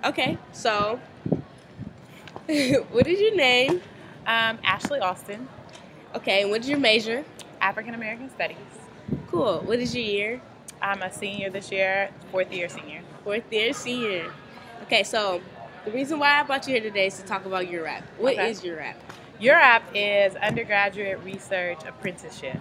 Okay, so what is your name? Ashley Austin, Okay, and what is your major? African American Studies. Cool. What is your year? I'm a senior this year, fourth year senior. Fourth year senior. Okay, so the reason why I brought you here today is to talk about URAP. What Okay. is URAP? URAP is Undergraduate Research Apprenticeship.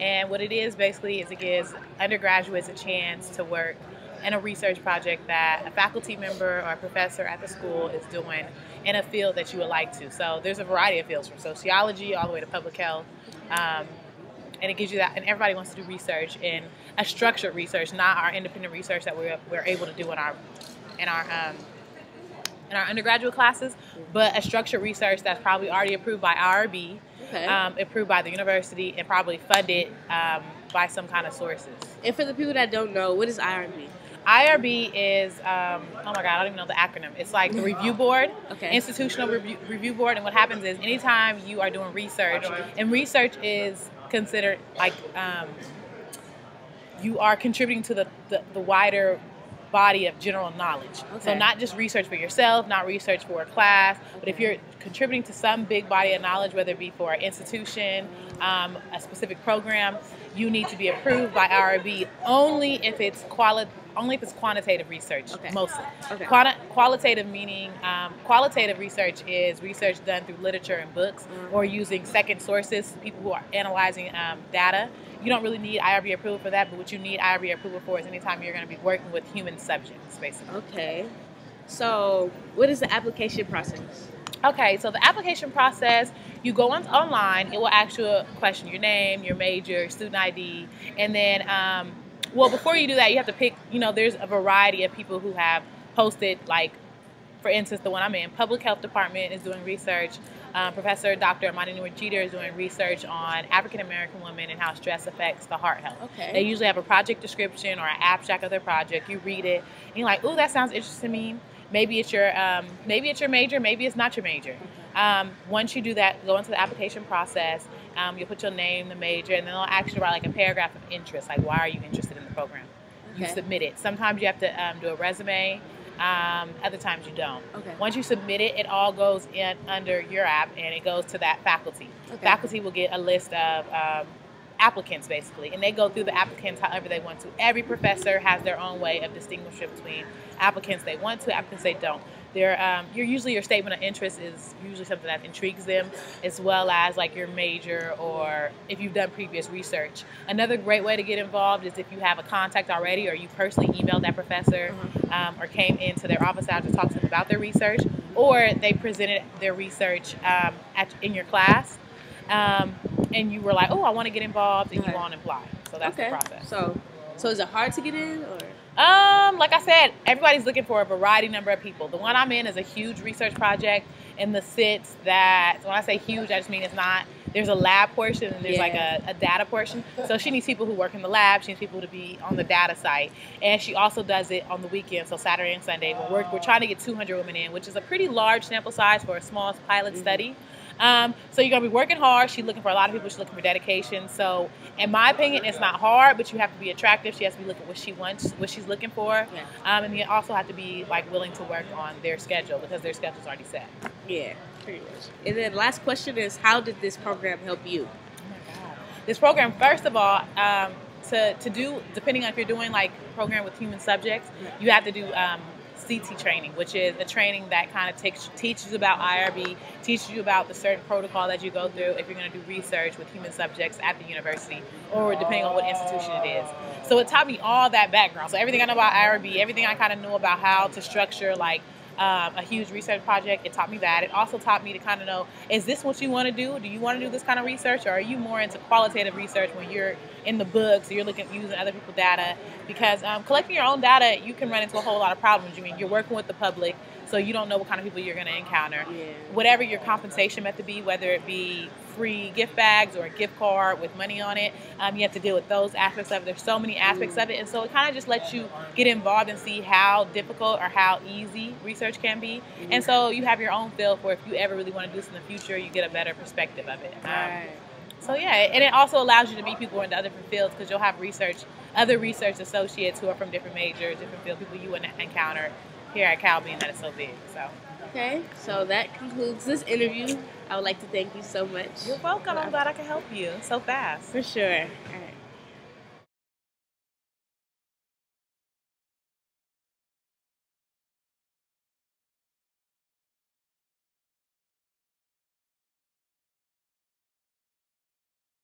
And what it is basically is it gives undergraduates a chance to work in a research project that a faculty member or a professor at the school is doing in a field that you would like to. So there's a variety of fields from sociology all the way to public health. And it gives you that, and everybody wants to do research in a structured research, not our independent research that we're able to do in our undergraduate classes, but a structured research that's probably already approved by IRB, Okay. Approved by the university, and probably funded by some kind of sources. And for the people that don't know, what is IRB? IRB is, oh my God, I don't even know the acronym. It's like the review board, Okay. institutional review board. And what happens is anytime you are doing research, and research is considered like you are contributing to the wider body of general knowledge. Okay. So not just research for yourself, not research for a class, but if you're contributing to some big body of knowledge, whether it be for an institution, a specific program, you need to be approved by IRB only if it's quantitative research, Okay. mostly. Okay. Qualitative meaning, qualitative research is research done through literature and books or using second sources, people who are analyzing data. You don't really need IRB approval for that, but what you need IRB approval for is anytime you're going to be working with human subjects, basically. Okay. So what is the application process? Okay, so the application process, you go online, it will ask you a question, your name, your major, student ID, and then, well, before you do that, you have to pick, there's a variety of people who have posted, like, for instance, the one I'm in, Public Health Department is doing research. Professor Dr. Amani Jeter is doing research on African American women and how stress affects the heart health. Okay. They usually have a project description or an abstract of their project. You read it, and you're like, "Ooh, that sounds interesting to me." Maybe it's your major, maybe it's not your major. Once you do that, go into the application process. You'll put your name, the major, and then they'll ask you to write like a paragraph of interest, like why are you interested in the program? You Okay. submit it. Sometimes you have to do a resume. Other times you don't. Okay. Once you submit it, it all goes in under URAP and it goes to that faculty. Okay. Faculty will get a list of applicants basically, and they go through the applicants however they want to. Every professor has their own way of distinguishing between applicants they want to, applicants they don't. Your statement of interest is usually something that intrigues them, as well as like your major or if you've done previous research. Another great way to get involved is if you have a contact already or you personally emailed that professor or came into their office hours to talk to them about their research, or they presented their research in your class, and you were like, oh, I want to get involved, and you go on and apply. So that's the process. So is it hard to get in, or? Like I said, everybody's looking for a variety number of people. The one I'm in is a huge research project in the sense that, when I say huge, I just mean there's a lab portion and there's like a data portion. So she needs people who work in the lab. She needs people to be on the data site. And she also does it on the weekends, so Saturday and Sunday. We're trying to get 200 women in, which is a pretty large sample size for a small pilot study. So you're going to be working hard. She's looking for a lot of people. She's looking for dedication. So in my opinion, it's not hard, but you have to be attractive. She has to be looking at what she wants, what she's looking for. Yeah. And you also have to be like willing to work on their schedule because their schedule's already set. Yeah, pretty much. And then last question is, how did this program help you? Oh my God. This program, first of all, to do, depending on if you're doing like a program with human subjects, you have to do CT training, which is a training that kind of teaches you about IRB, teaches you about the certain protocol that you go through if you're going to do research with human subjects at the university or depending on what institution it is. So it taught me all that background. So everything I know about IRB, everything I kind of knew about how to structure like a huge research project, it taught me that. It also taught me to kind of know, is this what you want to do? Do you want to do this kind of research, or are you more into qualitative research when you're in the books or you're looking using other people's data? Because collecting your own data, you can run into a whole lot of problems. You're working with the public, so you don't know what kind of people you're going to encounter. Yeah. Whatever your compensation method be, whether it be free gift bags or a gift card with money on it, you have to deal with those aspects of it. There's so many aspects of it, and so it kind of just lets you get involved and see how difficult or how easy research can be. And so you have your own feel for if you ever really want to do this in the future, you get a better perspective of it. So yeah, and it also allows you to meet people in the other different fields because you'll have other research associates who are from different majors, different fields, people you wouldn't encounter here at Cal, being that it's so big. So. Okay, so that concludes this interview. I would like to thank you so much. You're welcome. I'm glad I could help you so fast. For sure. All right.